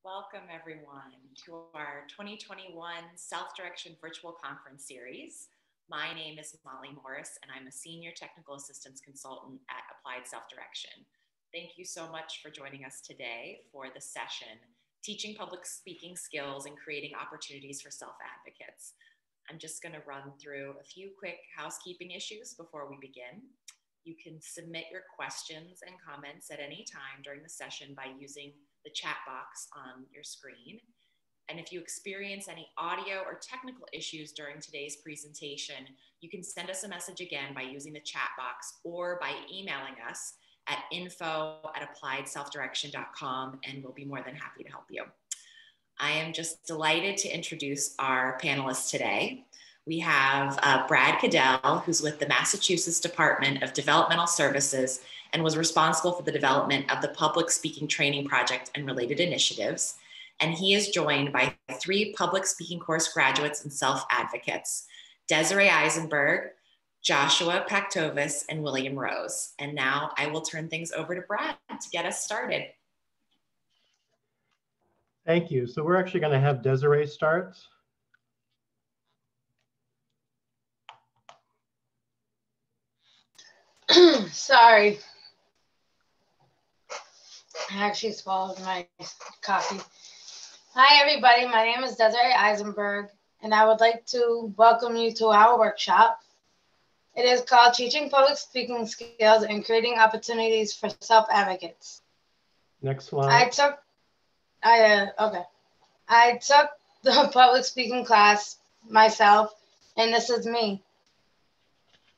Welcome everyone to our 2021 Self-Direction Virtual Conference Series. My name is Molly Morris and I'm a Senior Technical Assistance Consultant at Applied Self-Direction. Thank you so much for joining us today for the session, Teaching Public Speaking Skills and Creating Opportunities for Self-Advocates. I'm just going to run through a few quick housekeeping issues before we begin. You can submit your questions and comments at any time during the session by using the chat box on your screen. And if you experience any audio or technical issues during today's presentation, you can send us a message again by using the chat box or by emailing us at info@appliedselfdirection.com, and we'll be more than happy to help you. I am just delighted to introduce our panelists today. We have Brad Cadell, who's with the Massachusetts Department of Developmental Services and was responsible for the development of the Public Speaking Training Project and related initiatives. And he is joined by 3 public speaking course graduates and self-advocates, Desiree Isenberg, Joshua Pactovis, and William Rose. And now I will turn things over to Brad to get us started. Thank you. So we're actually going to have Desiree start. Sorry. I actually swallowed my coffee. Hi, everybody. My name is Desiree Isenberg, and I would like to welcome you to our workshop. It is called Teaching Public Speaking Skills and Creating Opportunities for Self-Advocates. Next slide. I took the public speaking class myself, and this is me.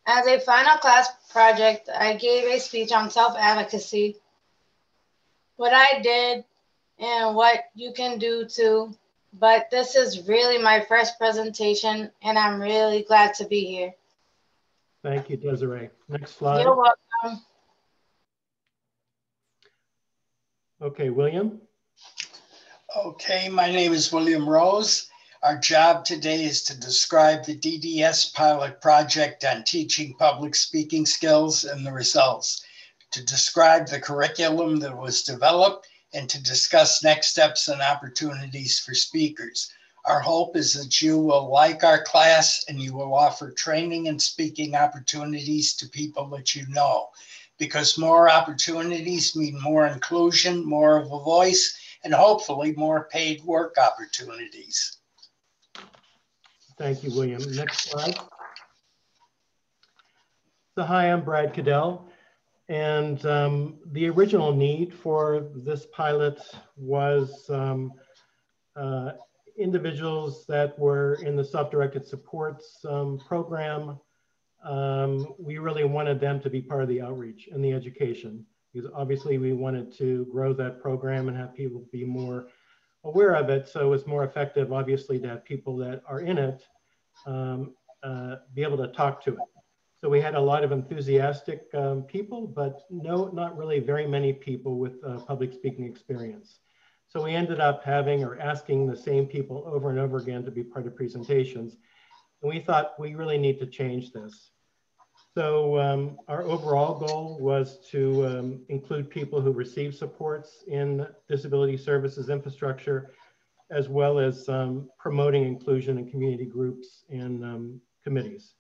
As a final class project, I gave a speech on self-advocacy, what I did and what you can do too. But this is really my first presentation and I'm really glad to be here. Thank you, Desiree. Next slide. You're welcome. Okay, William. Okay, my name is William Rose. Our job today is to describe the DDS pilot project on teaching public speaking skills and the results, to describe the curriculum that was developed, and to discuss next steps and opportunities for speakers. Our hope is that you will like our class and you will offer training and speaking opportunities to people that you know, because more opportunities mean more inclusion, more of a voice, and hopefully more paid work opportunities. Thank you, William. Next slide. So hi, I'm Brad Cadell. And the original need for this pilot was individuals that were in the self-directed supports program. We really wanted them to be part of the outreach and the education, because obviously we wanted to grow that program and have people be more aware of it. So it's more effective, obviously, to have people that are in it be able to talk to it. So we had a lot of enthusiastic people, but not really very many people with public speaking experience. So we ended up having or asking the same people over and over again to be part of presentations. And we thought we really need to change this. So our overall goal was to include people who receive supports in disability services infrastructure, as well as promoting inclusion in community groups and committees.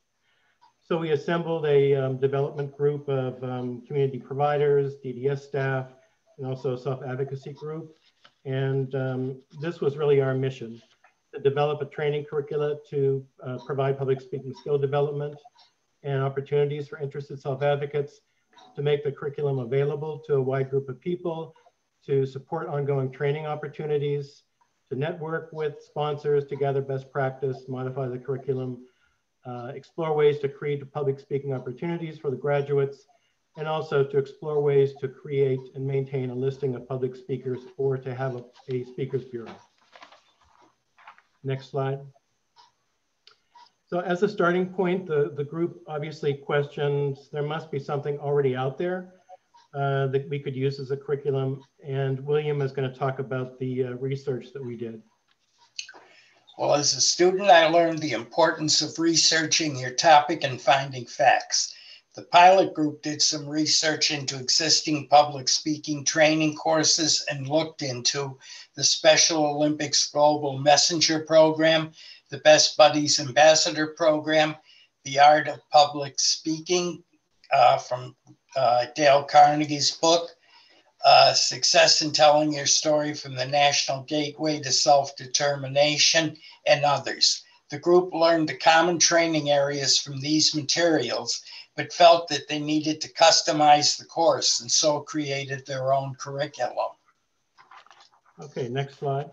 So we assembled a development group of community providers, DDS staff, and also a self-advocacy group. And this was really our mission, to develop a training curricula to provide public speaking skill development and opportunities for interested self-advocates, to make the curriculum available to a wide group of people, to support ongoing training opportunities, to network with sponsors to gather best practice, modify the curriculum, explore ways to create public speaking opportunities for the graduates, and also to explore ways to create and maintain a listing of public speakers or to have a speakers bureau. Next slide. So as a starting point, the group obviously questions, there must be something already out there that we could use as a curriculum. And William is going to talk about the research that we did. Well, as a student, I learned the importance of researching your topic and finding facts. The pilot group did some research into existing public speaking training courses and looked into the Special Olympics Global Messenger Program, the Best Buddies Ambassador Program, the Art of Public Speaking from Dale Carnegie's book, Success in Telling Your Story from the National Gateway to Self-Determination, and others. The group learned the common training areas from these materials, but felt that they needed to customize the course and so created their own curriculum. Okay, next slide.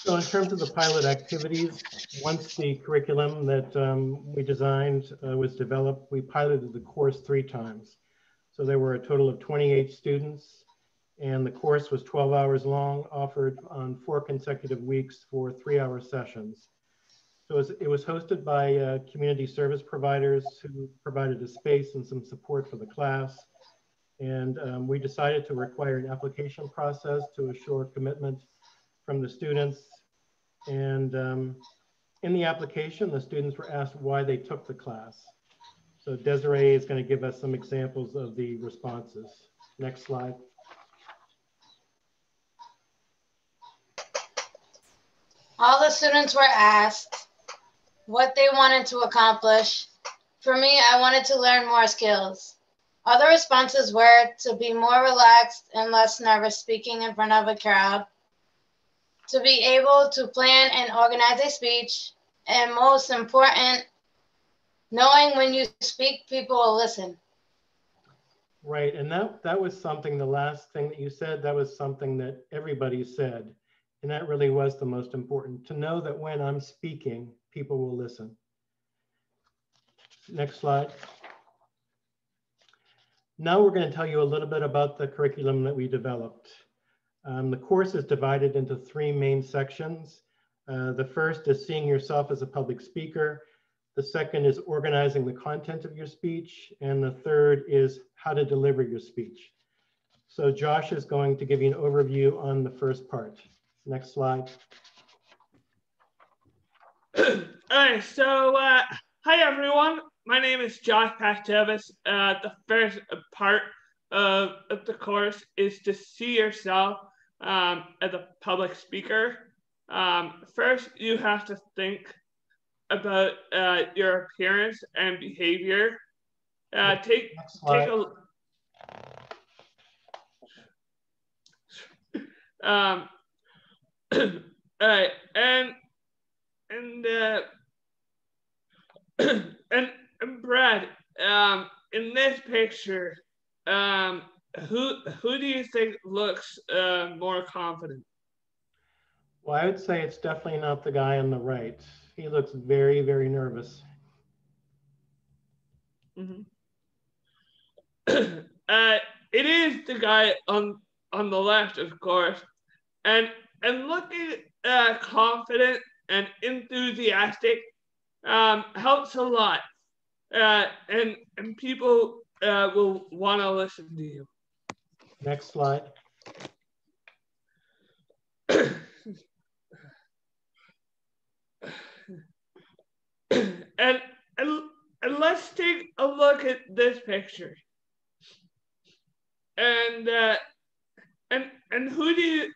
So in terms of the pilot activities, once the curriculum that we designed was developed, we piloted the course 3 times. So there were a total of 28 students, and the course was 12 hours long, offered on 4 consecutive weeks for 3-hour sessions. So it was hosted by community service providers who provided a space and some support for the class. And we decided to require an application process to assure commitment from the students. And in the application, the students were asked why they took the class. So Desiree is going to give us some examples of the responses. Next slide. All the students were asked what they wanted to accomplish. For me, I wanted to learn more skills. Other responses were to be more relaxed and less nervous speaking in front of a crowd, to be able to plan and organize a speech, and most important, knowing when you speak, people will listen. Right, and that was something, the last thing that you said, that was something that everybody said. And that really was the most important, to know that when I'm speaking, people will listen. Next slide. Now we're going to tell you a little bit about the curriculum that we developed. The course is divided into 3 main sections. The first is seeing yourself as a public speaker. The second is organizing the content of your speech. And the third is how to deliver your speech. So Josh is going to give you an overview on the first part. Next slide. All right, so hi everyone. My name is Josh Pactovis. The first part of the course is to see yourself as a public speaker. First, you have to think about your appearance and behavior. Take a all right, and Brad, in this picture, who do you think looks more confident? Well, I would say it's definitely not the guy on the right. He looks very, very nervous. Mm-hmm. It is the guy on the left, of course, and looking confident and enthusiastic helps a lot, and people will want to listen to you. Next slide. and let's take a look at this picture. And who do you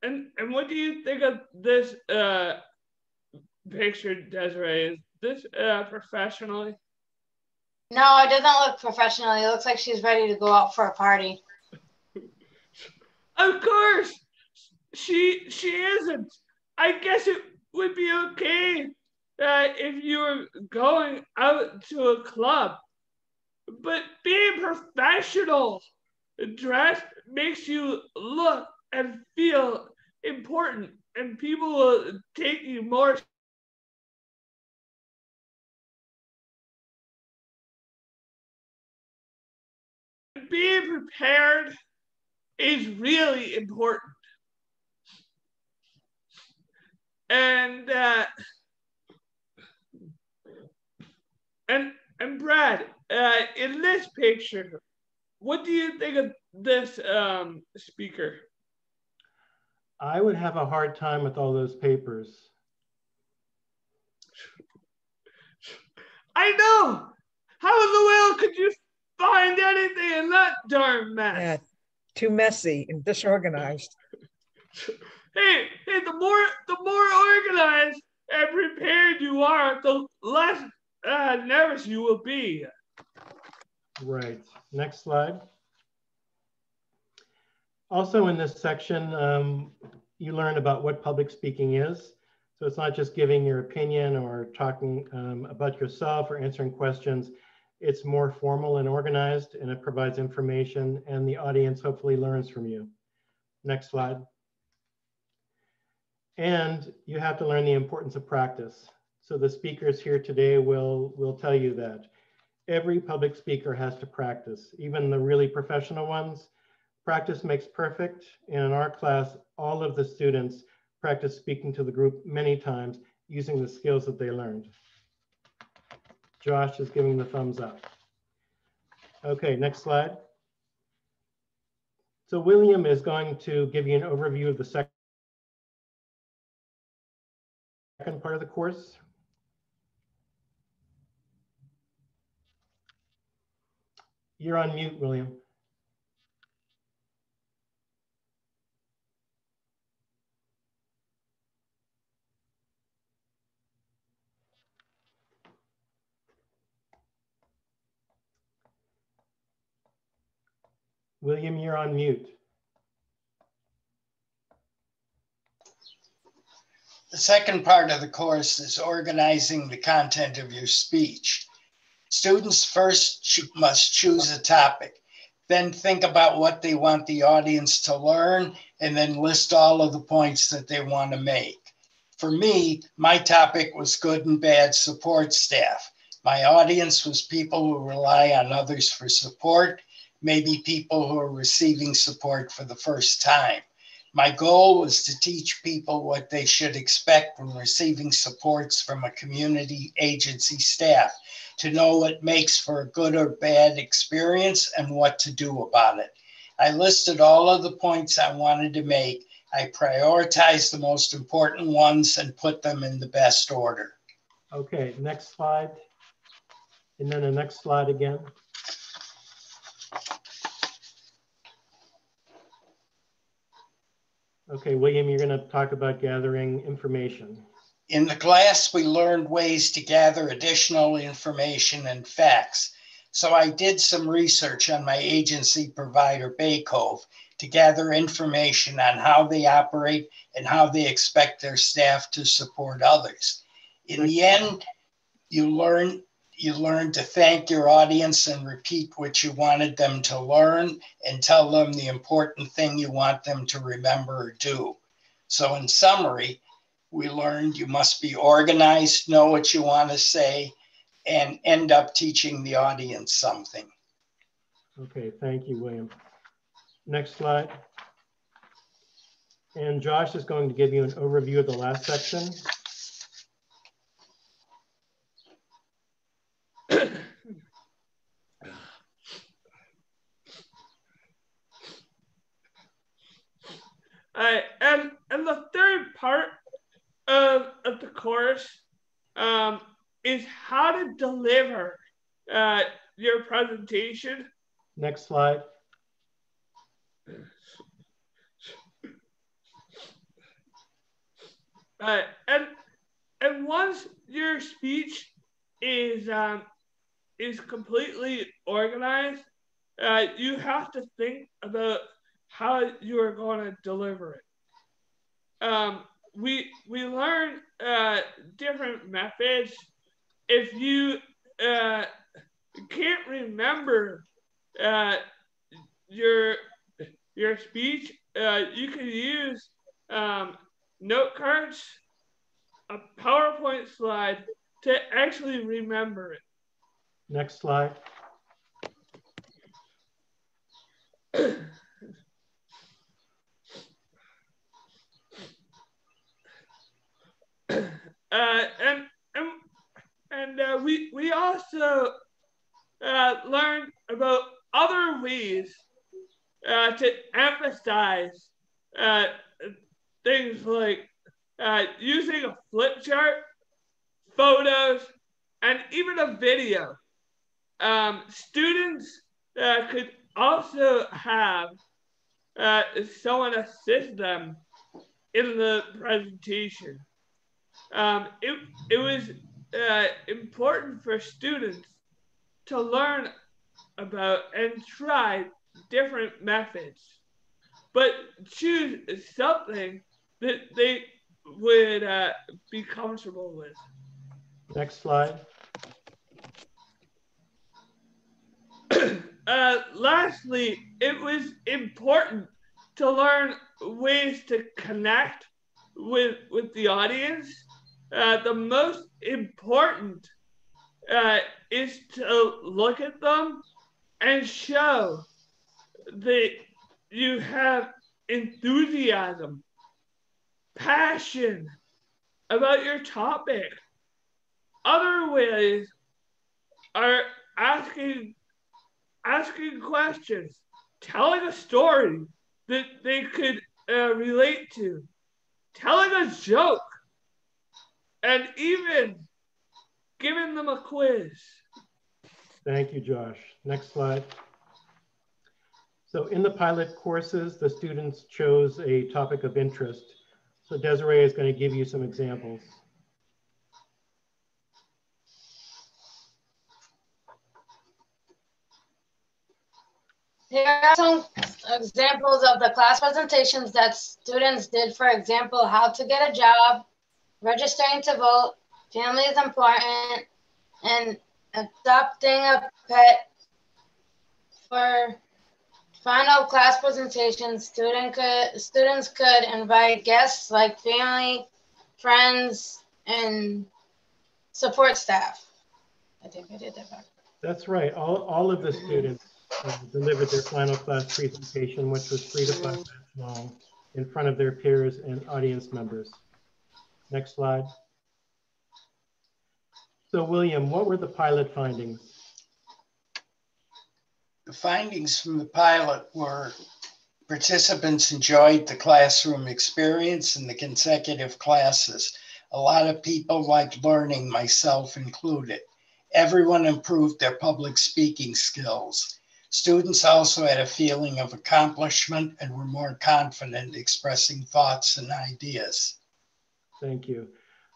and what do you think of this picture, Desiree? Is this professionally? No, it doesn't look professional. It looks like she's ready to go out for a party. Of course, she isn't. I guess it would be okay if you were going out to a club, but being professional dressed makes you look and feel important, and people will take you more. Being prepared is really important. And Brad, in this picture, what do you think of this speaker? I would have a hard time with all those papers. I know. how in the world could you find anything in that darn mess? Yeah, too messy and disorganized. Hey, the more organized and prepared you are, the less nervous you will be. Right. Next slide. Also in this section, you learn about what public speaking is. So it's not just giving your opinion or talking about yourself or answering questions. It's more formal and organized, and it provides information, and the audience hopefully learns from you. Next slide. And you have to learn the importance of practice. So the speakers here today will tell you that every public speaker has to practice, even the really professional ones. Practice makes perfect. And in our class, all of the students practice speaking to the group many times using the skills that they learned. Josh is giving the thumbs up. Okay, next slide. So William is going to give you an overview of the second part of the course. You're on mute, William. William, you're on mute. The second part of the course is organizing the content of your speech. Students first must choose a topic, then think about what they want the audience to learn, and then list all of the points that they want to make. For me, my topic was good and bad support staff. My audience was people who rely on others for support, maybe people who are receiving support for the first time. My goal was to teach people what they should expect when receiving supports from a community agency staff, to know what makes for a good or bad experience and what to do about it. I listed all of the points I wanted to make. I prioritized the most important ones and put them in the best order. Okay, next slide. And then the next slide again. Okay, William, you're going to talk about gathering information. In the class, we learned ways to gather additional information and facts. So I did some research on my agency provider, Baycove, to gather information on how they operate and how they expect their staff to support others. In the end, you learn to thank your audience and repeat what you wanted them to learn and tell them the important thing you want them to remember or do. So in summary, we learned you must be organized, know what you want to say, and end up teaching the audience something. Okay, thank you, William. Next slide. And Josh is going to give you an overview of the last section. And the third part of the course is how to deliver your presentation. Next slide. And once your speech is completely organized, you have to think about how you are going to deliver it. We learn different methods. If you can't remember your speech, you can use note cards, a PowerPoint slide to actually remember it. Next slide. We also learned about other ways to emphasize things like using a flip chart, photos, and even a video. students could also have someone assist them in the presentation. It was important for students to learn about and try different methods, but choose something that they would be comfortable with. Next slide. Lastly, it was important to learn ways to connect with the audience. The most important is to look at them and show that you have enthusiasm, passion about your topic. Other ways are asking questions, telling a story that they could relate to, telling a joke, and even giving them a quiz. Thank you, Josh. Next slide. So in the pilot courses, the students chose a topic of interest. So Desiree is going to give you some examples. Here are some examples of the class presentations that students did. For example, how to get a job, registering to vote, family is important, and adopting a pet. For final class presentations, students could invite guests like family, friends, and support staff. I think I did that back. That's right. All of the students delivered their final class presentation, which was 3 to 5 minutes long, in front of their peers and audience members. Next slide. So William, what were the pilot findings? The findings from the pilot were participants enjoyed the classroom experience and the consecutive classes. A lot of people liked learning, myself included. Everyone improved their public speaking skills. Students also had a feeling of accomplishment and were more confident expressing thoughts and ideas. Thank you.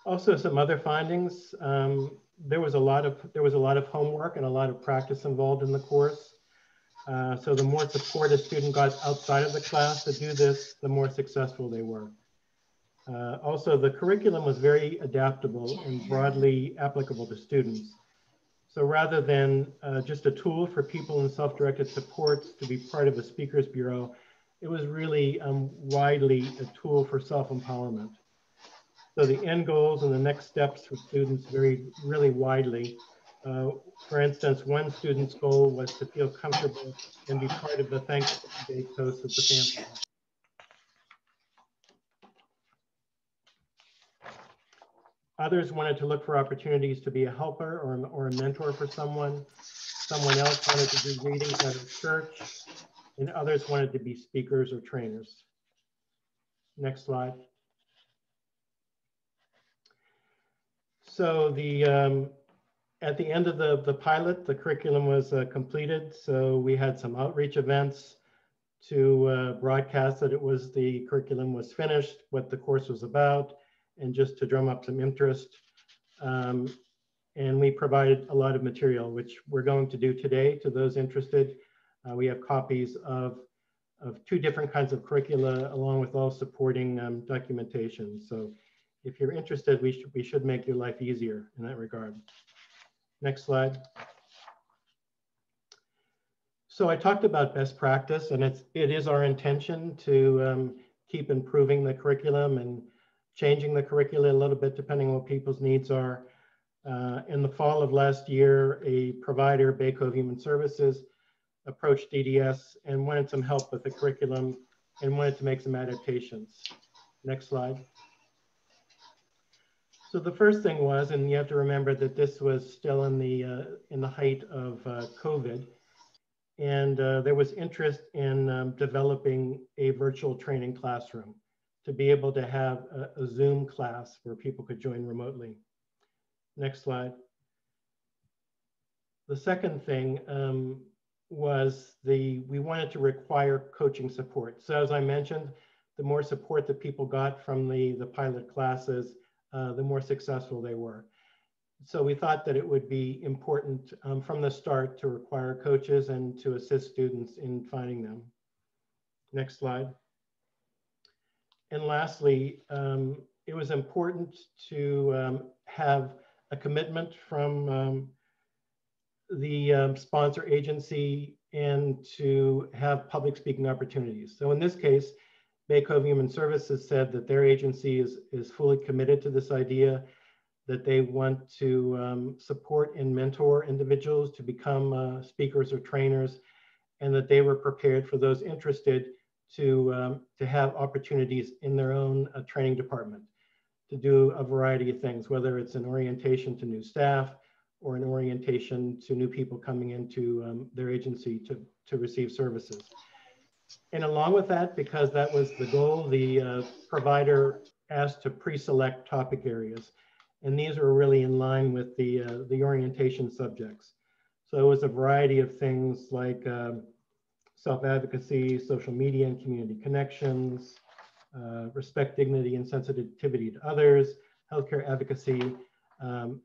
Also, some other findings. There was a lot of homework and a lot of practice involved in the course. So the more support a student got outside of the class to do this, the more successful they were. Also, the curriculum was very adaptable and broadly applicable to students. So rather than just a tool for people in self-directed supports to be part of a speakers bureau, it was really widely a tool for self-empowerment. So the end goals and the next steps for students varied really widely. For instance, one student's goal was to feel comfortable and be part of the Thanksgiving Day toast with the family. Others wanted to look for opportunities to be a helper or a mentor for someone. Someone else wanted to do readings at a church, and others wanted to be speakers or trainers. Next slide. So at the end of the pilot, the curriculum was completed. So we had some outreach events to broadcast that the curriculum was finished, what the course was about, and just to drum up some interest. And we provided a lot of material, which we're going to do today to those interested. We have copies of 2 different kinds of curricula along with all supporting documentation. So if you're interested, we should make your life easier in that regard. Next slide. So I talked about best practice, and it is our intention to keep improving the curriculum and changing the curricula a little bit depending on what people's needs are. In the fall of last year, a provider, Baco Human Services, approached DDS and wanted some help with the curriculum and wanted to make some adaptations. Next slide. So the first thing was, and you have to remember that this was still in the height of COVID, and there was interest in developing a virtual training classroom to be able to have a Zoom class where people could join remotely. Next slide. The second thing was we wanted to require coaching support. So as I mentioned, the more support that people got from the pilot classes, the more successful they were. So we thought that it would be important from the start to require coaches and to assist students in finding them. Next slide. And lastly, it was important to have a commitment from the sponsor agency and to have public speaking opportunities. So in this case, Baycove Human Services said that their agency is fully committed to this idea, that they want to support and mentor individuals to become speakers or trainers, and that they were prepared for those interested to have opportunities in their own training department to do a variety of things, whether it's an orientation to new staff or an orientation to new people coming into their agency to receive services. And along with that, because that was the goal, the provider asked to pre-select topic areas. And these were really in line with the orientation subjects. So it was a variety of things like self-advocacy, social media and community connections, respect, dignity, and sensitivity to others, healthcare advocacy,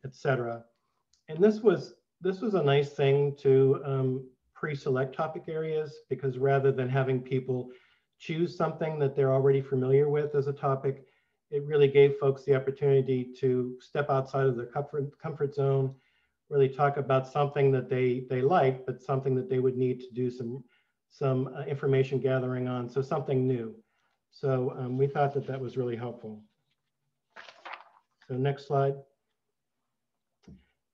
etc. And this was a nice thing to pre-select topic areas, because rather than having people choose something that they're already familiar with as a topic, it really gave folks the opportunity to step outside of their comfort zone, really talk about something that they like, but something that they would need to do some information gathering on, so something new. So we thought that was really helpful. So next slide.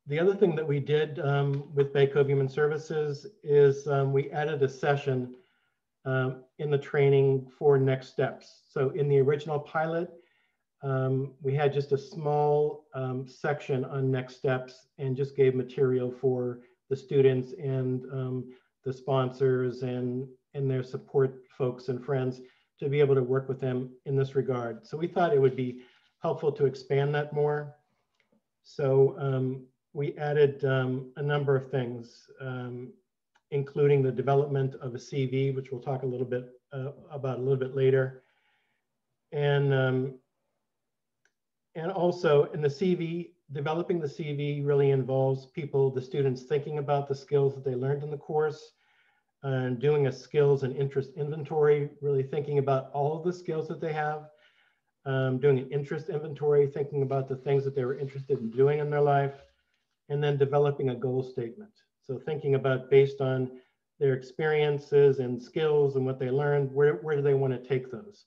The other thing that we did with Baycove Human Services is we added a session in the training for next steps. So in the original pilot, we had just a small section on next steps and just gave material for the students and the sponsors and their support folks and friends to be able to work with them in this regard. So we thought it would be helpful to expand that more. So we added a number of things, including the development of a CV, which we'll talk a little bit about a little bit later. And also in the CV, developing the CV really involves the students thinking about the skills that they learned in the course, and doing a skills and interest inventory, really thinking about all of the skills that they have, doing an interest inventory, thinking about the things that they were interested in doing in their life, and then developing a goal statement. So thinking about, based on their experiences and skills and what they learned, where do they want to take those?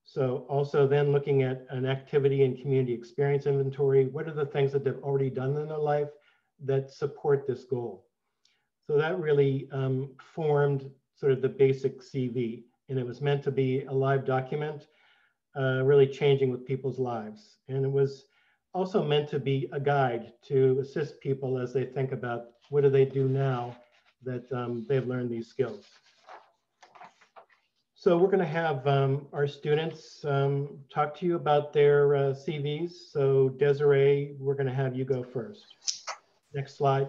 So also then looking at an activity and community experience inventory. What are the things that they've already done in their life that support this goal? So that really formed sort of the basic CV, and it was meant to be a live document, really changing with people's lives. And it was also meant to be a guide to assist people as they think about what do they do now that they've learned these skills. So we're going to have our students talk to you about their CVs. So Desiree, we're going to have you go first. Next slide.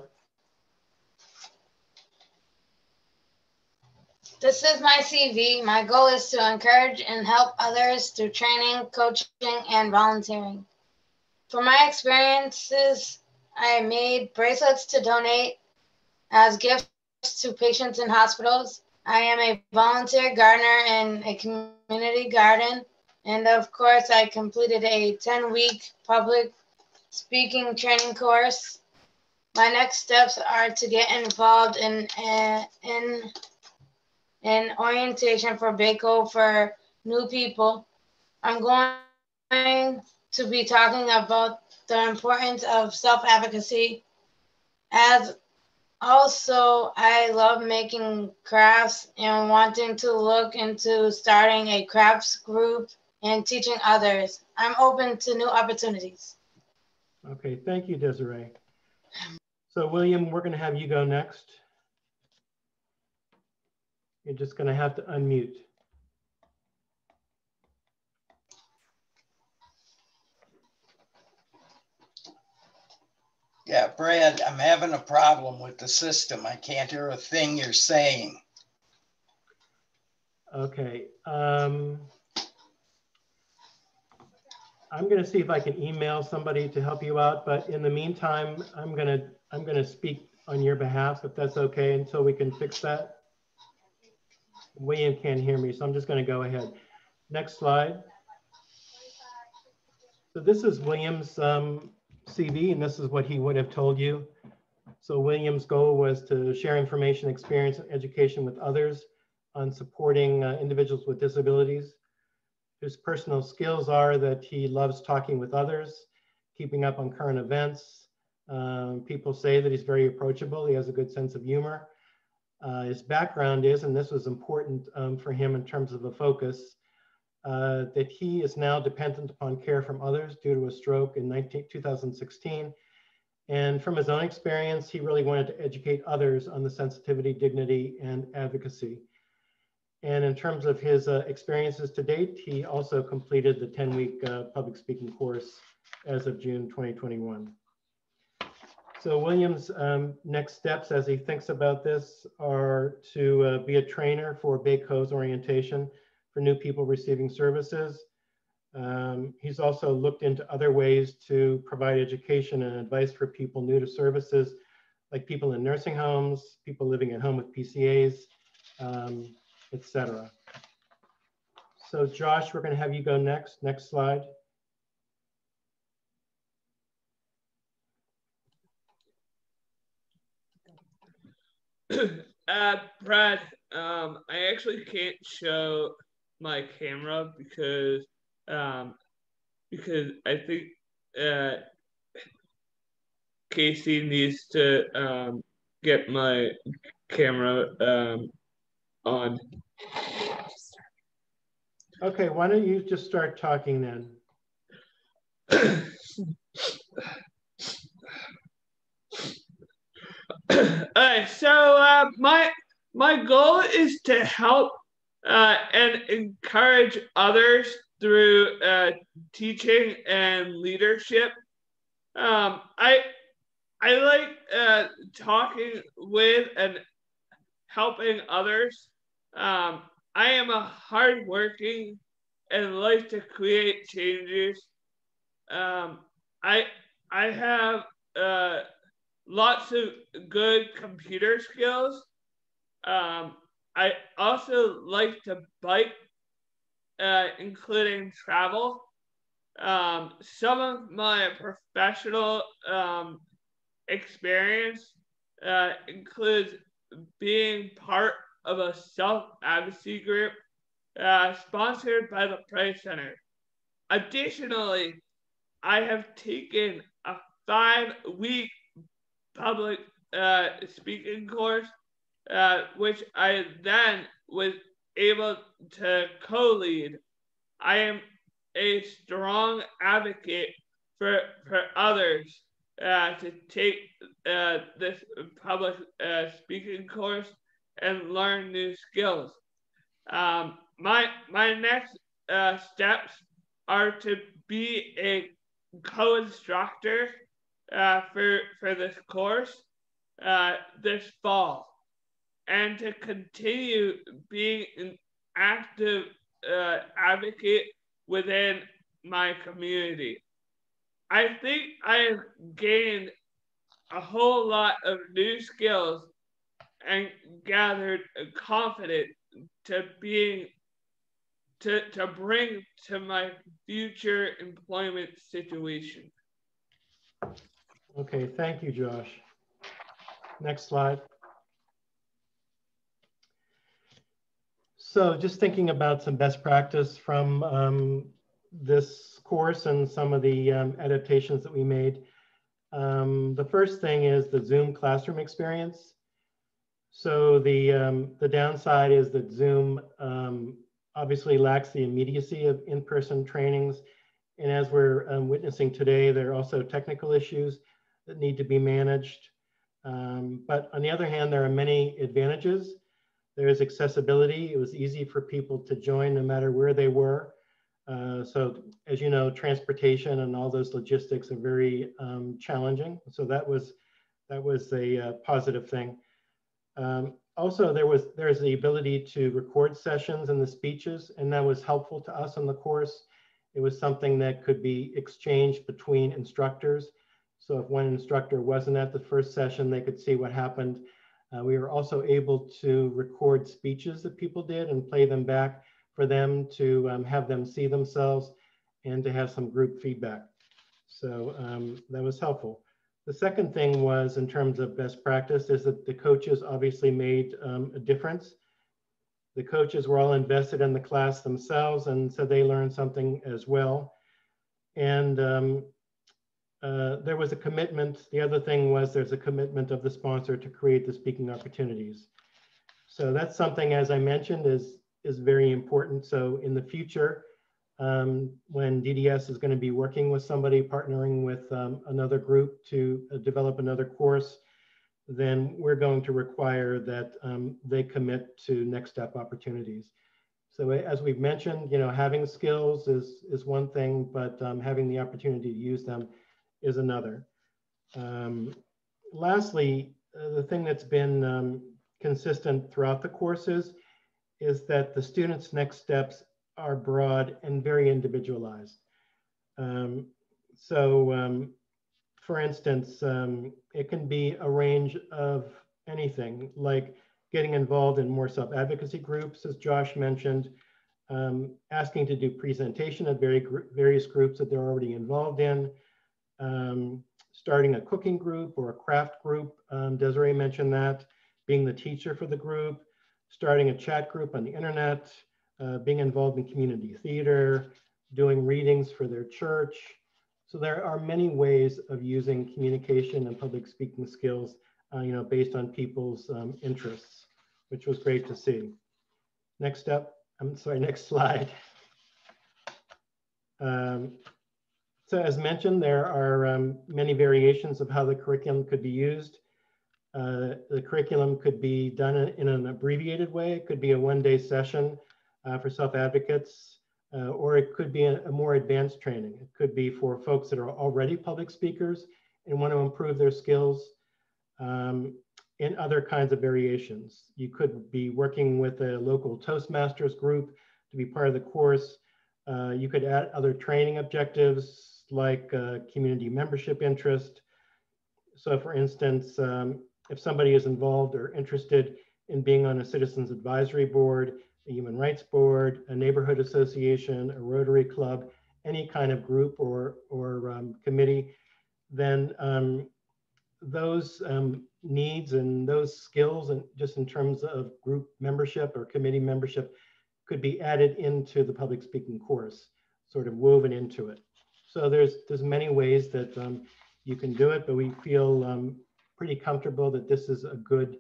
This is my CV. My goal is to encourage and help others through training, coaching, and volunteering. From my experiences, I made bracelets to donate as gifts to patients in hospitals. I am a volunteer gardener in a community garden. And of course, I completed a 10-week public speaking training course. My next steps are to get involved in orientation for Baycove for new people. I'm going to be talking about the importance of self-advocacy. As also, I love making crafts and wanting to look into starting a crafts group and teaching others. I'm open to new opportunities. Okay, thank you, Desiree. So William, we're going to have you go next. You're just going to have to unmute. Yeah, Brad, I'm having a problem with the system. I can't hear a thing you're saying. Okay. I'm going to see if I can email somebody to help you out, but in the meantime, I'm going to speak on your behalf, if that's okay, until we can fix that. William can't hear me, so I'm just going to go ahead. Next slide. So this is William's CV, and this is what he would have told you. So William's goal was to share information, experience, and education with others on supporting individuals with disabilities. His personal skills are that he loves talking with others, keeping up on current events. People say that he's very approachable. He has a good sense of humor. His background is, and this was important for him in terms of a focus, that he is now dependent upon care from others due to a stroke in 2016. And from his own experience, he really wanted to educate others on the sensitivity, dignity, and advocacy. And in terms of his experiences to date, he also completed the 10-week public speaking course as of June 2021. So William's next steps as he thinks about this are to be a trainer for BACO's orientation for new people receiving services. He's also looked into other ways to provide education and advice for people new to services, like people in nursing homes, people living at home with PCAs, etc. So Josh, we're going to have you go next. Next slide. Brad, I actually can't show my camera because I think Casey needs to get my camera on. Okay, why don't you just start talking then? Alright, so my goal is to help and encourage others through teaching and leadership. I like talking with and helping others. I am a hardworking and like to create changes. I have lots of good computer skills. I also like to bike, including travel. Some of my professional experience includes being part of a self-advocacy group sponsored by the Price Center. Additionally, I have taken a 5-week public speaking course, which I then was able to co-lead. I am a strong advocate for others to take this public speaking course and learn new skills. My next steps are to be a co-instructor for this course this fall, and to continue being an active advocate within my community. I think I have gained a whole lot of new skills and gathered confidence to bring to my future employment situation. Okay, thank you, Josh. Next slide. So just thinking about some best practice from this course and some of the adaptations that we made. The first thing is the Zoom classroom experience. So the downside is that Zoom obviously lacks the immediacy of in-person trainings. And as we're witnessing today, there are also technical issues that need to be managed. But on the other hand, there are many advantages. There is accessibility. It was easy for people to join no matter where they were. So as you know, transportation and all those logistics are very challenging. So that was a positive thing. Also, there's the ability to record sessions and the speeches, and that was helpful to us in the course. It was something that could be exchanged between instructors. So if one instructor wasn't at the first session, they could see what happened. We were also able to record speeches that people did and play them back for them to have them see themselves and to have some group feedback. So that was helpful. The second thing was, in terms of best practice, is that the coaches obviously made a difference. The coaches were all invested in the class themselves, and so they learned something as well. And there was a commitment. The other thing was there's a commitment of the sponsor to create the speaking opportunities. So that's something, as I mentioned, is very important. So in the future, when DDS is going to be working with somebody, partnering with another group to develop another course, then we're going to require that they commit to next step opportunities. So as we've mentioned, you know, having skills is one thing, but having the opportunity to use them is another. Lastly, the thing that's been consistent throughout the courses is that the students' next steps are broad and very individualized. For instance, it can be a range of anything, like getting involved in more self-advocacy groups, as Josh mentioned, asking to do presentation at various groups that they're already involved in, starting a cooking group or a craft group, Desiree mentioned that, being the teacher for the group, starting a chat group on the internet, being involved in community theater, doing readings for their church. So there are many ways of using communication and public speaking skills, you know, based on people's interests, which was great to see. Next slide. So as mentioned, there are many variations of how the curriculum could be used. The curriculum could be done in an abbreviated way. It could be a one-day session for self-advocates, or it could be a more advanced training. It could be for folks that are already public speakers and want to improve their skills in other kinds of variations. You could be working with a local Toastmasters group to be part of the course. You could add other training objectives like community membership interest. So for instance, if somebody is involved or interested in being on a citizens advisory board, a human rights board, a neighborhood association, a Rotary Club, any kind of group or committee, then those needs and those skills, and just in terms of group membership or committee membership, could be added into the public speaking course, sort of woven into it. So there's many ways that you can do it, but we feel pretty comfortable that this is a good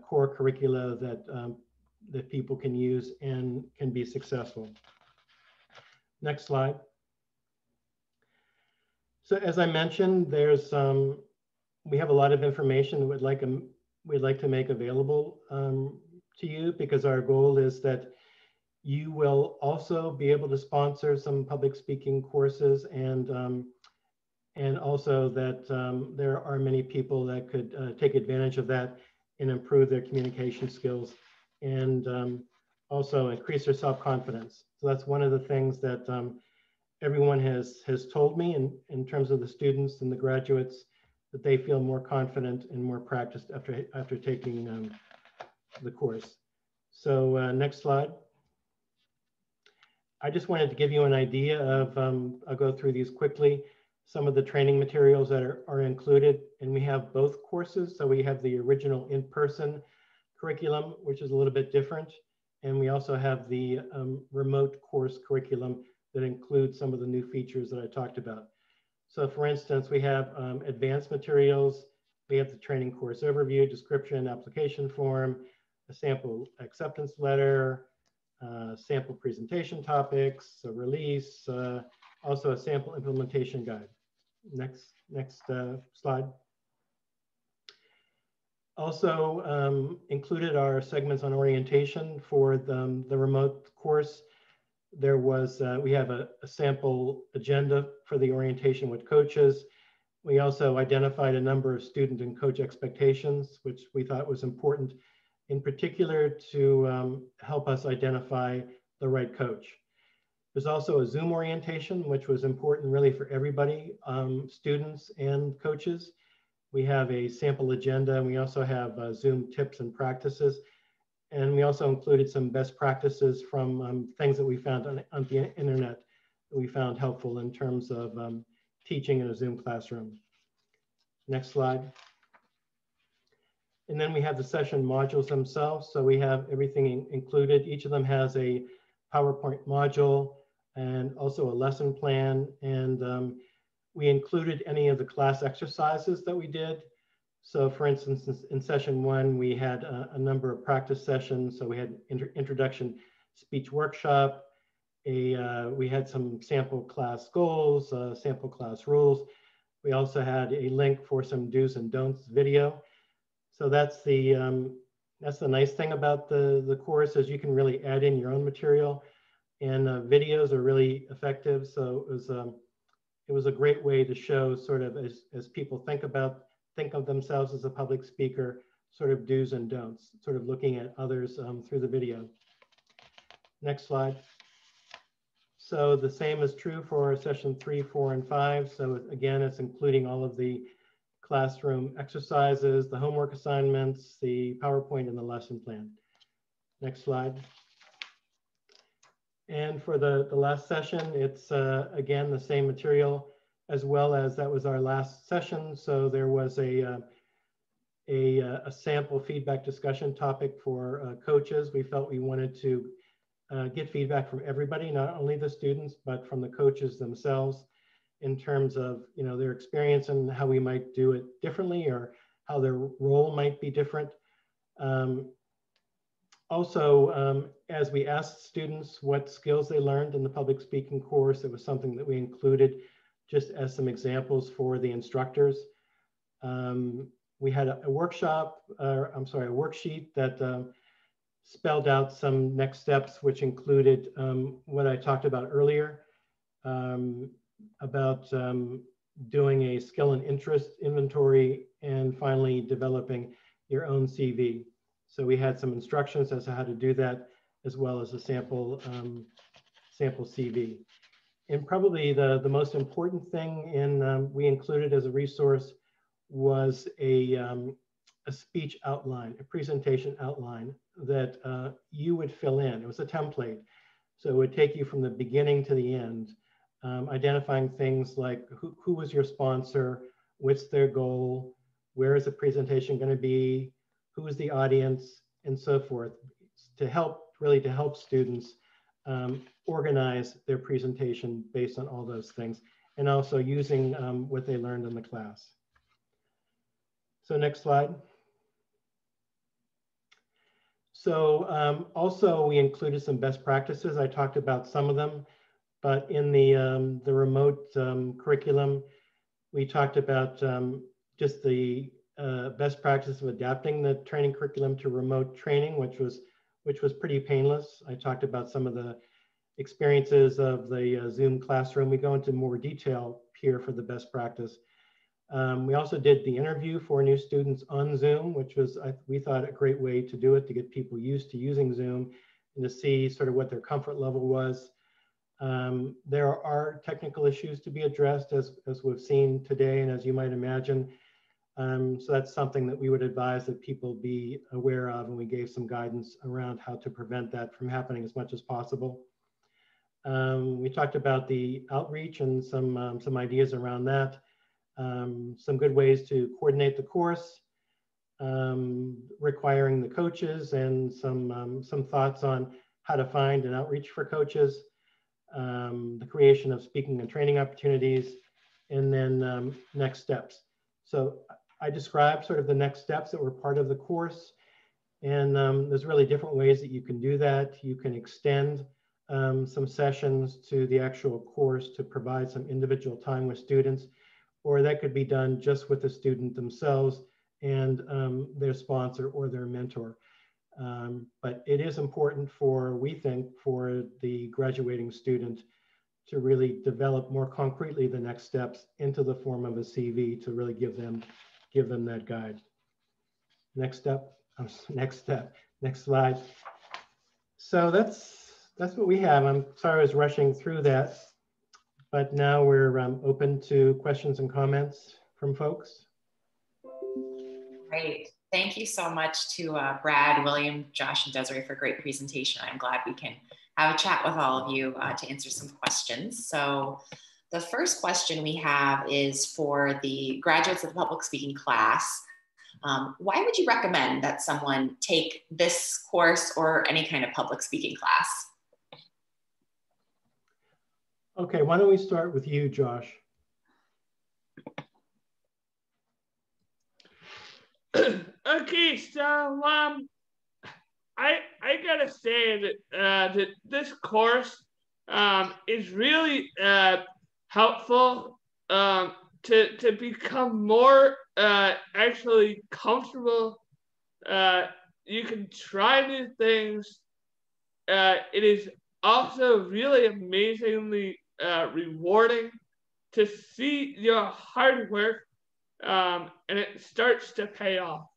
core curricula that people can use and can be successful. Next slide. So as I mentioned, we have a lot of information that we'd like to make available to you, because our goal is that you will also be able to sponsor some public speaking courses, and also that there are many people that could take advantage of that and improve their communication skills, and also increase their self-confidence. So that's one of the things that everyone has told me in terms of the students and the graduates, that they feel more confident and more practiced after taking the course. So next slide. I just wanted to give you an idea of, I'll go through these quickly, some of the training materials that are included, and we have both courses. So we have the original in-person curriculum, which is a little bit different, and we also have the remote course curriculum that includes some of the new features that I talked about. So for instance, we have advanced materials, we have the training course overview, description, application form, a sample acceptance letter, sample presentation topics, a release, also a sample implementation guide. Next slide. Also included are segments on orientation for the remote course. there was, we have a sample agenda for the orientation with coaches. We also identified a number of student and coach expectations, which we thought was important, in particular to help us identify the right coach. There's also a Zoom orientation, which was important really for everybody, students and coaches. We have a sample agenda, and we also have Zoom tips and practices. And we also included some best practices from things that we found on the internet that we found helpful in terms of teaching in a Zoom classroom. Next slide. And then we have the session modules themselves. So we have everything included. Each of them has a PowerPoint module and also a lesson plan. And we included any of the class exercises that we did. So for instance, in session 1, we had a number of practice sessions. So we had introduction speech workshop. We had some sample class goals, sample class rules. We also had a link for some do's and don'ts video. So that's the nice thing about the course, is you can really add in your own material, and videos are really effective. So it was a great way to show sort of as people think of themselves as a public speaker, sort of do's and don'ts, sort of looking at others through the video. Next slide. So the same is true for session 3, 4, and 5. So again, it's including all of the classroom exercises, the homework assignments, the PowerPoint, and the lesson plan. Next slide. And for the last session, it's again the same material, as well as that was our last session. So there was a sample feedback discussion topic for coaches. We felt we wanted to get feedback from everybody, not only the students, but from the coaches themselves, in terms of their experience and how we might do it differently, or how their role might be different. Also, as we asked students what skills they learned in the public speaking course, it was something that we included just as some examples for the instructors. We had a workshop, a worksheet that spelled out some next steps, which included what I talked about earlier, about doing a skill and interest inventory, and finally developing your own CV. So we had some instructions as to how to do that, as well as a sample CV. And probably the most important thing we included as a resource was a speech outline, a presentation outline that you would fill in. It was a template. So it would take you from the beginning to the end, identifying things like who was your sponsor, what's their goal, where is the presentation going to be, who is the audience, and so forth, to help students organize their presentation based on all those things, and also using what they learned in the class. So next slide. So also we included some best practices. I talked about some of them, but in the remote curriculum, we talked about just the best practice of adapting the training curriculum to remote training, which was pretty painless. I talked about some of the experiences of the Zoom classroom. We go into more detail here for the best practice. We also did the interview for new students on Zoom, which was, we thought, a great way to do it, to get people used to using Zoom and to see sort of what their comfort level was. There are technical issues to be addressed, as we've seen today, and as you might imagine. So that's something that we would advise that people be aware of, and we gave some guidance around how to prevent that from happening as much as possible. We talked about the outreach and some ideas around that. Some good ways to coordinate the course, requiring the coaches, and some thoughts on how to find and outreach for coaches, the creation of speaking and training opportunities, and then next steps. So I described sort of the next steps that were part of the course, and there's really different ways that you can do that. You can extend some sessions to the actual course to provide some individual time with students, or that could be done just with the student themselves and their sponsor or their mentor. But it is important for, we think, for the graduating student to really develop more concretely the next steps into the form of a CV to really give them that guide. Next slide. So that's what we have. I'm sorry I was rushing through that, but now we're open to questions and comments from folks. Great. Thank you so much to Brad, William, Josh, and Desiree for a great presentation. I'm glad we can have a chat with all of you to answer some questions. So the first question we have is for the graduates of the public speaking class. Why would you recommend that someone take this course or any kind of public speaking class? Okay, why don't we start with you, Josh? Okay, so I gotta say that that this course is really helpful to become more actually comfortable. You can try new things. It is also really amazingly rewarding to see your hard work and it starts to pay off.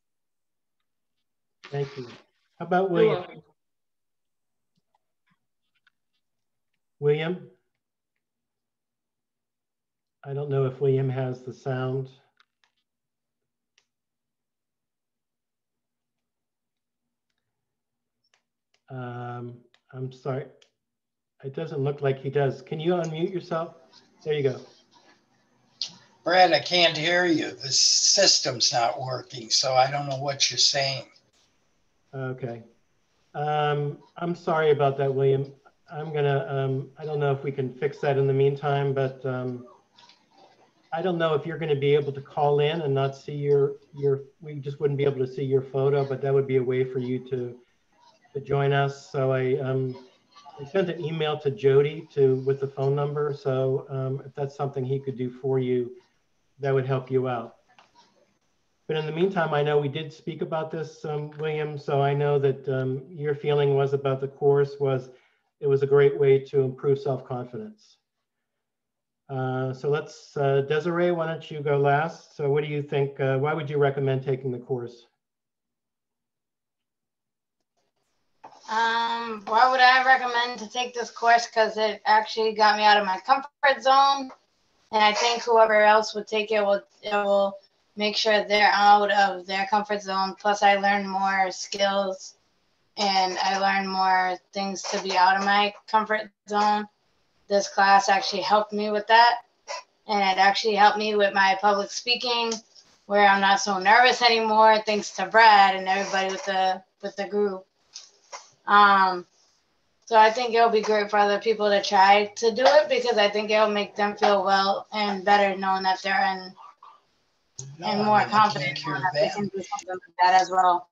Thank you. How about William? William? I don't know if William has the sound. I'm sorry. It doesn't look like he does. Can you unmute yourself? There you go. Brad, I can't hear you. The system's not working, so I don't know what you're saying. Okay. I'm sorry about that, William. I'm gonna, I don't know if we can fix that in the meantime, but I don't know if you're gonna be able to call in and not see we just wouldn't be able to see your photo, but that would be a way for you to join us. So I sent an email to Jody with the phone number. So if that's something he could do for you, that would help you out. But in the meantime, I know we did speak about this, William. So I know that your feeling was about the course it was a great way to improve self-confidence. So let's, Desiree, why don't you go last? So what do you think, why would you recommend taking the course? Why would I recommend to take this course? Because it actually got me out of my comfort zone. And I think whoever else would take it will make sure they're out of their comfort zone. Plus I learned more skills and I learned more things to be out of my comfort zone. This class actually helped me with that. And it actually helped me with my public speaking, where I'm not so nervous anymore, thanks to Brad and everybody with the group. So I think it'll be great for other people to try to do it, because I think it'll make them feel well and better knowing that they're and more confident that they can do something like that as well.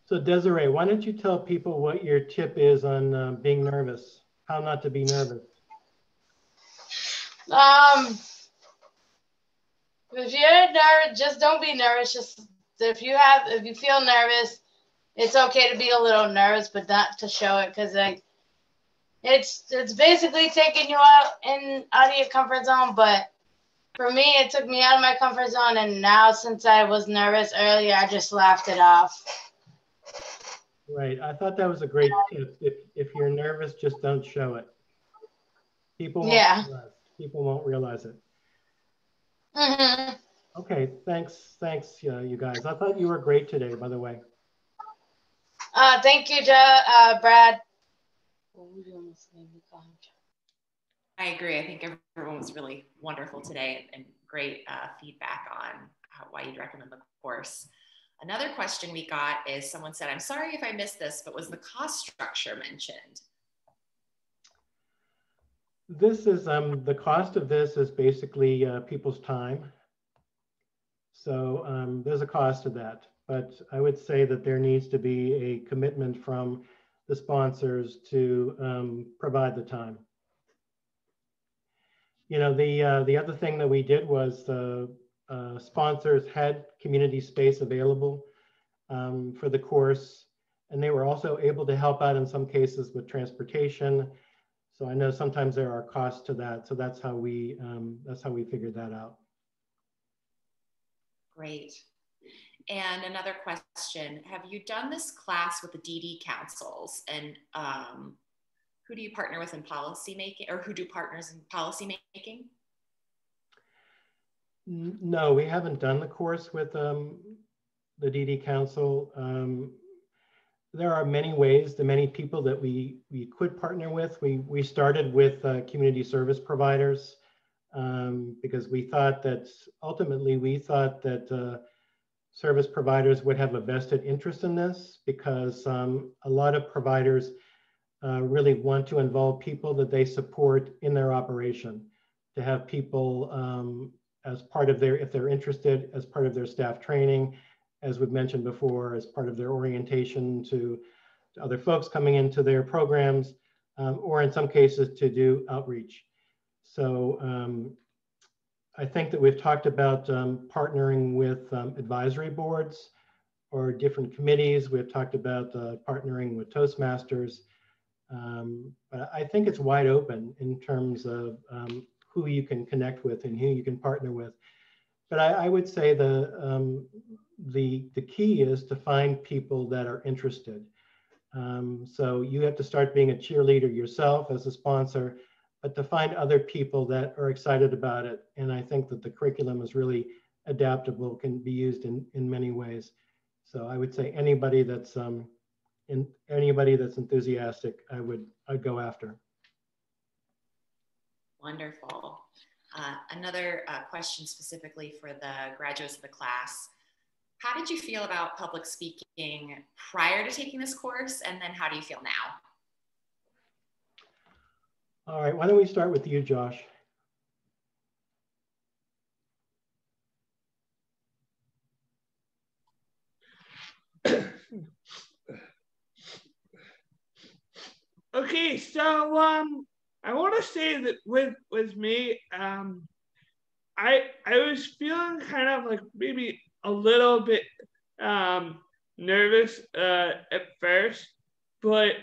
So Desiree, why don't you tell people what your tip is on being nervous, how not to be nervous? If you're nervous, just don't be nervous. Just if you feel nervous, it's okay to be a little nervous, but not to show it, because like it's basically taking you out of your comfort zone. But for me, it took me out of my comfort zone, and now since I was nervous earlier, I just laughed it off. Right. I thought that was a great tip. If you're nervous, just don't show it. People won't realize it. Mm-hmm. Okay. Thanks, you guys. I thought you were great today, by the way. Thank you, Brad. I agree. I think everyone was really wonderful today and great feedback on why you'd recommend the course. Another question we got is someone said, I'm sorry if I missed this, but was the cost structure mentioned? This is, the cost of this is basically people's time. So there's a cost to that, but I would say that there needs to be a commitment from the sponsors to provide the time. You know, the other thing that we did was sponsors had community space available for the course. And they were also able to help out in some cases with transportation. So I know sometimes there are costs to that. So that's how we figured that out. Great. And another question, have you done this class with the DD councils, and who do you partner with in policy making, or who do partners in policy making? No, we haven't done the course with the DD council. There are many ways, the many people that we could partner with. We started with community service providers because we thought that ultimately service providers would have a vested interest in this, because a lot of providers really want to involve people that they support in their operation, to have people as part of their, if they're interested, as part of their staff training, as we've mentioned before, as part of their orientation to other folks coming into their programs, or in some cases to do outreach. So I think that we've talked about partnering with advisory boards or different committees. We've talked about partnering with Toastmasters. But I think it's wide open in terms of who you can connect with and who you can partner with. But I would say the key is to find people that are interested. So you have to start being a cheerleader yourself as a sponsor, but to find other people that are excited about it. And I think that the curriculum is really adaptable, can be used in many ways. So I would say anybody that's enthusiastic, I'd go after. Wonderful. Another question specifically for the graduates of the class. How did you feel about public speaking prior to taking this course? And then how do you feel now? All right, why don't we start with you, Josh? Okay, so I want to say that with me, I was feeling kind of like maybe a little bit nervous at first, but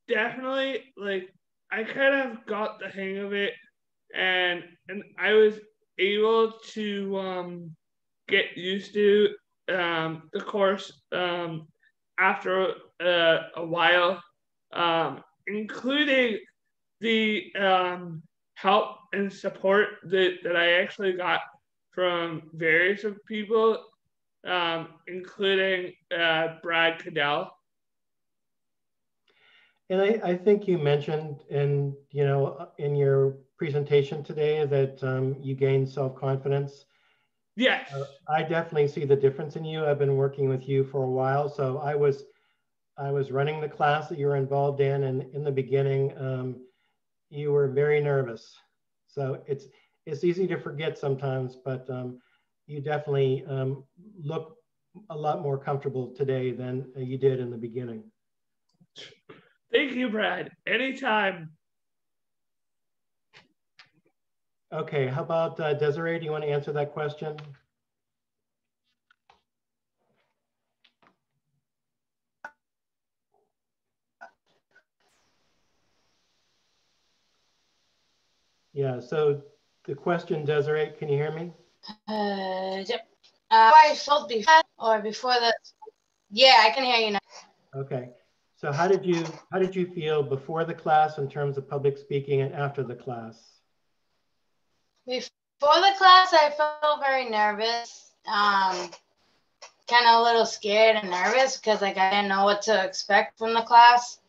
definitely like I kind of got the hang of it, and I was able to get used to the course after a while, including the help and support that I actually got from various of people, including Brad Cadell. And I think you mentioned in your presentation today that you gained self-confidence. Yes. I definitely see the difference in you. I've been working with you for a while. So I was running the class that you were involved in, and in the beginning, you were very nervous. So it's easy to forget sometimes, but you definitely look a lot more comfortable today than you did in the beginning. Thank you, Brad. Anytime. Okay, how about Desiree? Do you want to answer that question? Yeah, so the question, Desiree, can you hear me? Yep. I felt before or before the, yeah, I can hear you now. Okay, so how did you feel before the class in terms of public speaking and after the class? Before the class, I felt very nervous, kind of a little scared and nervous because like I didn't know what to expect from the class.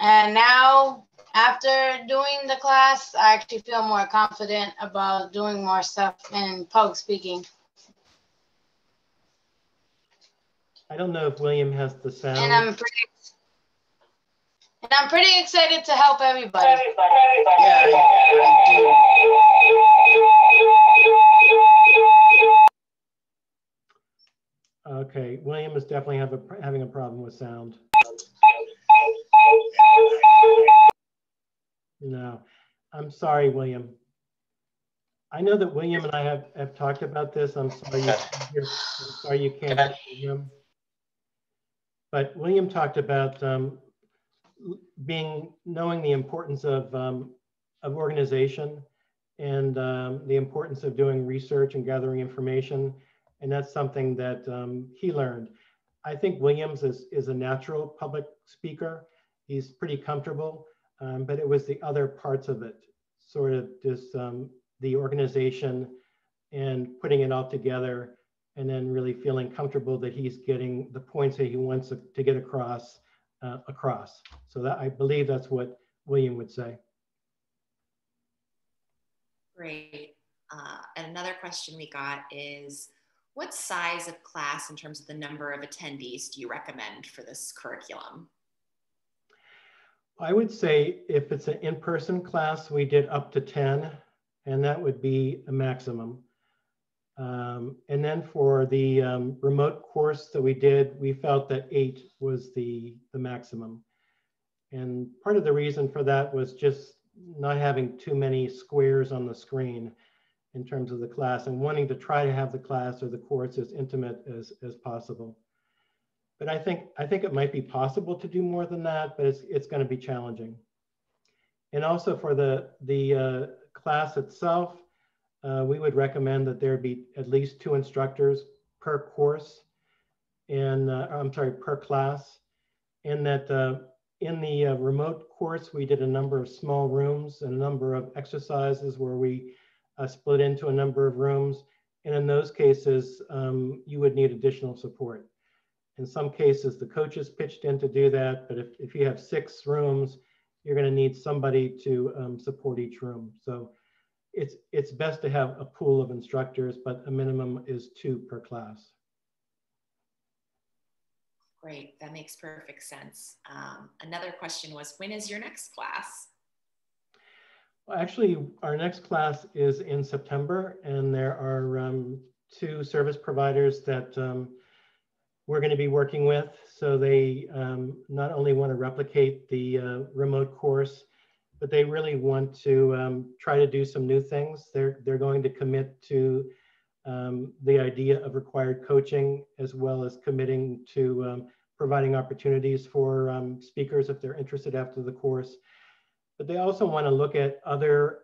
And now, after doing the class, I actually feel more confident about doing more stuff in public speaking. I don't know if William has the sound. And I'm pretty excited to help everybody. Yeah, I do. Okay, William is definitely having a problem with sound. No, I'm sorry, William. I know that William and I have talked about this. I'm sorry you can't hear him. But William talked about knowing the importance of organization and the importance of doing research and gathering information. And that's something that he learned. I think Williams is a natural public speaker. He's pretty comfortable, but it was the other parts of it, sort of just the organization and putting it all together, and then really feeling comfortable that he's getting the points that he wants to get across. So that, I believe that's what William would say. Great. And another question we got is, what size of class in terms of the number of attendees do you recommend for this curriculum? I would say if it's an in-person class, we did up to 10, and that would be a maximum. And then for the remote course that we did, we felt that 8 was the maximum. And part of the reason for that was just not having too many squares on the screen in terms of the class, and wanting to try to have the class or the course as intimate as possible. But I think it might be possible to do more than that, but it's going to be challenging. And also for the class itself, we would recommend that there be at least 2 instructors per course, and per class. And that in the remote course, we did a number of small rooms and a number of exercises where we split into a number of rooms. And in those cases, you would need additional support. In some cases, the coaches pitched in to do that, but if you have 6 rooms, you're going to need somebody to support each room. So it's best to have a pool of instructors, but a minimum is 2 per class. Great, that makes perfect sense. Another question was, when is your next class? Well, actually, our next class is in September, and there are 2 service providers that we're going to be working with. So they not only want to replicate the remote course, but they really want to try to do some new things. They're going to commit to the idea of required coaching, as well as committing to providing opportunities for speakers if they're interested after the course. But they also want to look at other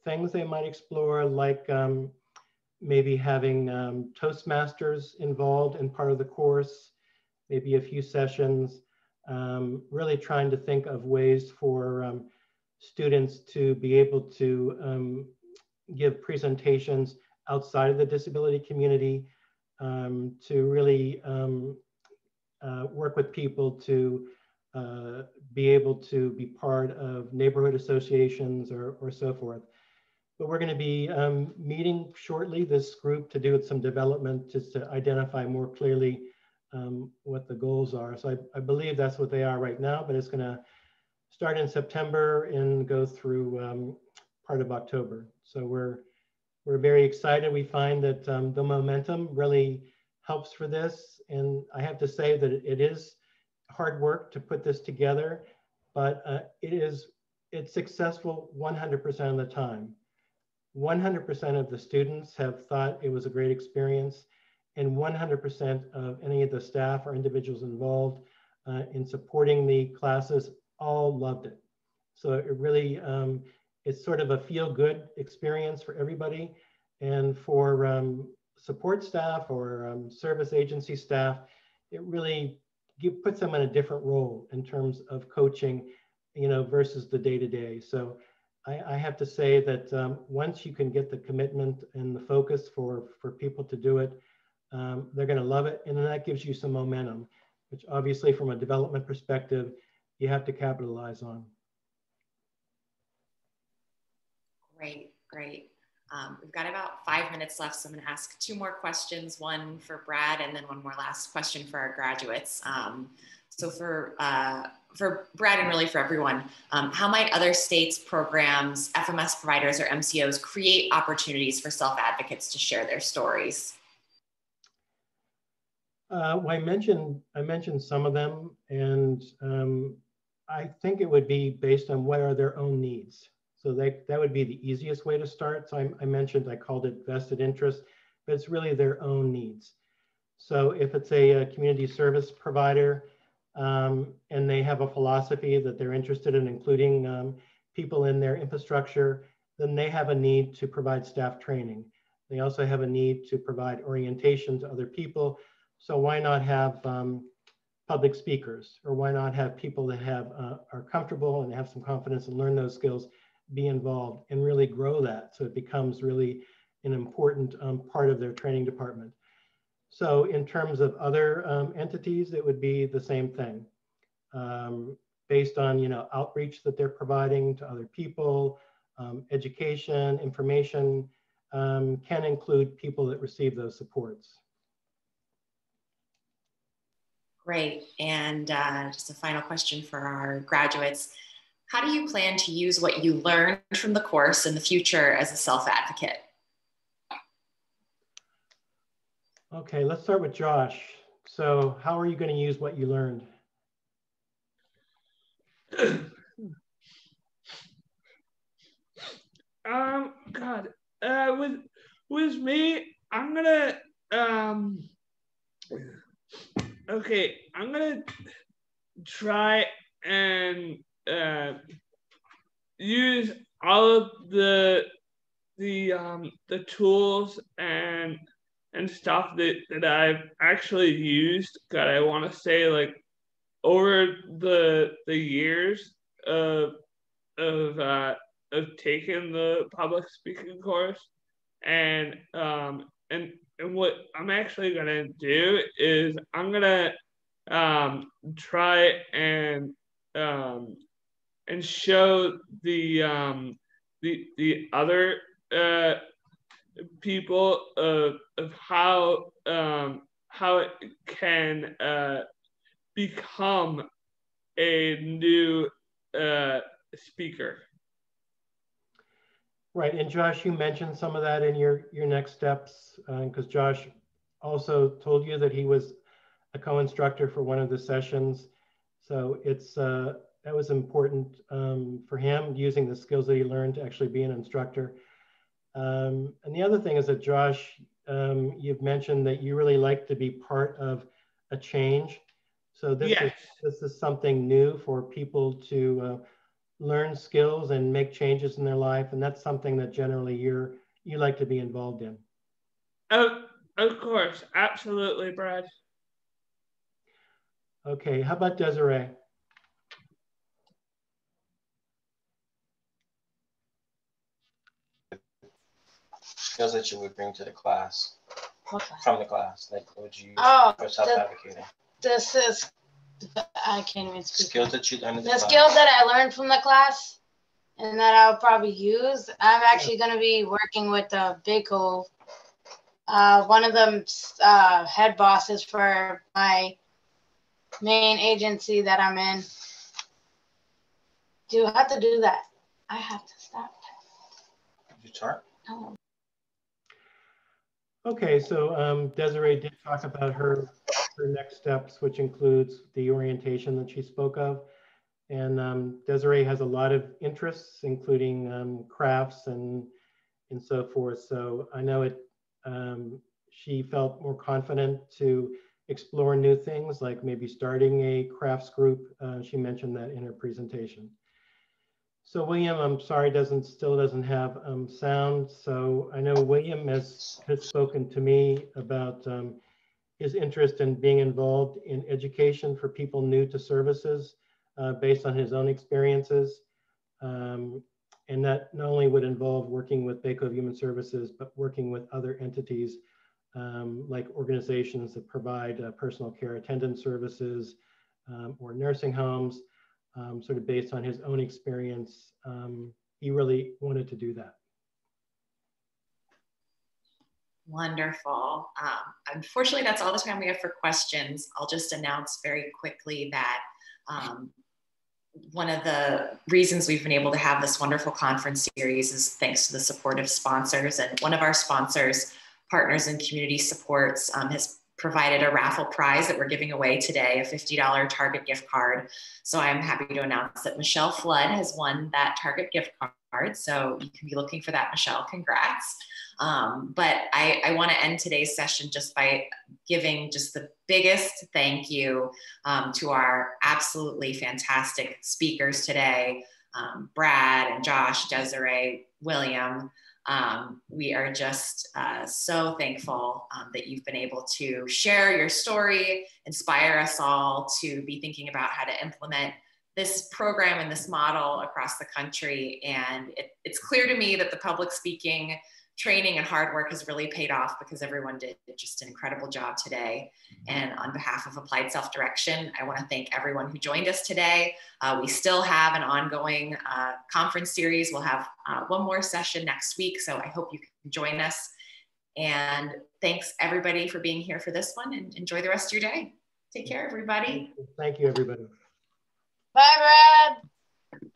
things they might explore, like maybe having Toastmasters involved in part of the course, maybe a few sessions, really trying to think of ways for students to be able to give presentations outside of the disability community, to really work with people to be able to be part of neighborhood associations or so forth. But we're going to be meeting shortly, this group, to do some development, just to identify more clearly what the goals are. So I believe that's what they are right now, but it's going to start in September and go through part of October. So we're very excited. We find that the momentum really helps for this. And I have to say that it is hard work to put this together, but it's successful 100% of the time. 100% of the students have thought it was a great experience, and 100% of any of the staff or individuals involved in supporting the classes all loved it. So it really, it's sort of a feel-good experience for everybody. And for support staff or service agency staff, it really puts them in a different role in terms of coaching, versus the day-to-day. So I have to say that once you can get the commitment and the focus for people to do it, they're going to love it. And then that gives you some momentum, which obviously from a development perspective, you have to capitalize on. Great, great. We've got about 5 minutes left, so I'm going to ask 2 more questions, one for Brad and then one more last question for our graduates. So for Brad and really for everyone, how might other states, programs, FMS providers, or MCOs create opportunities for self-advocates to share their stories? Well, I mentioned some of them, and I think it would be based on what are their own needs. So that would be the easiest way to start. So I called it vested interest, but it's really their own needs. So if it's a community service provider and they have a philosophy that they're interested in including people in their infrastructure, then they have a need to provide staff training. They also have a need to provide orientation to other people. So why not have public speakers, or why not have people that are comfortable and have some confidence and learn those skills be involved and really grow that so it becomes really an important part of their training department. So in terms of other entities, it would be the same thing. Based on outreach that they're providing to other people, education, information can include people that receive those supports. Great, and just a final question for our graduates. How do you plan to use what you learned from the course in the future as a self-advocate? Okay, let's start with Josh. So how are you going to use what you learned? God, with me, I'm gonna okay, I'm gonna try and use all of the tools and stuff that I've actually used. God, I want to say like over the years of taking the public speaking course, and what I'm actually gonna do is I'm gonna try and show the other people of how it can become a new speaker. Right, and Josh, you mentioned some of that in your next steps, because Josh also told you that he was a co-instructor for one of the sessions. So it's that was important for him, using the skills that he learned to actually be an instructor. And the other thing is that Josh, you've mentioned that you really like to be part of a change. So this is something new for people to learn skills and make changes in their life, and that's something that generally you like to be involved in. Oh, of course, absolutely, Brad. Okay, how about Desiree? Skills that you would bring to the class, from the class, like what would you use for self-advocating? This is, I can't even speak. Skills that you learned in the class. Skills that I learned from the class and that I'll probably use. I'm actually going to be working with Big Cove. One of them head bosses for my main agency that I'm in. Do you have to do that? I have to stop. Did you start? Oh. Okay, so Desiree did talk about her next steps, which includes the orientation that she spoke of. And Desiree has a lot of interests, including crafts and so forth. So I know she felt more confident to explore new things, like maybe starting a crafts group. She mentioned that in her presentation. So William, I'm sorry, still doesn't have sound. So I know William has spoken to me about his interest in being involved in education for people new to services based on his own experiences. And that not only would involve working with Bay Cove Human Services, but working with other entities like organizations that provide personal care attendant services or nursing homes. Sort of based on his own experience, he really wanted to do that. Wonderful. Unfortunately, that's all the time we have for questions. I'll just announce very quickly that one of the reasons we've been able to have this wonderful conference series is thanks to the support of sponsors. And one of our sponsors, Partners in Community Supports, has provided a raffle prize that we're giving away today, a $50 Target gift card. So I'm happy to announce that Michelle Flood has won that Target gift card. So you can be looking for that, Michelle. Congrats. But I want to end today's session just by giving just the biggest thank you to our absolutely fantastic speakers today, Brad and Josh, Desiree, William. We are just so thankful that you've been able to share your story, inspire us all to be thinking about how to implement this program and this model across the country. And it's clear to me that the public speaking training and hard work has really paid off, because everyone did just an incredible job today. And on behalf of Applied Self-Direction, I want to thank everyone who joined us today. We still have an ongoing conference series. We'll have one more session next week, so I hope you can join us. And thanks everybody for being here for this one, and enjoy the rest of your day. Take care, everybody. Thank you, everybody. Bye, Brad.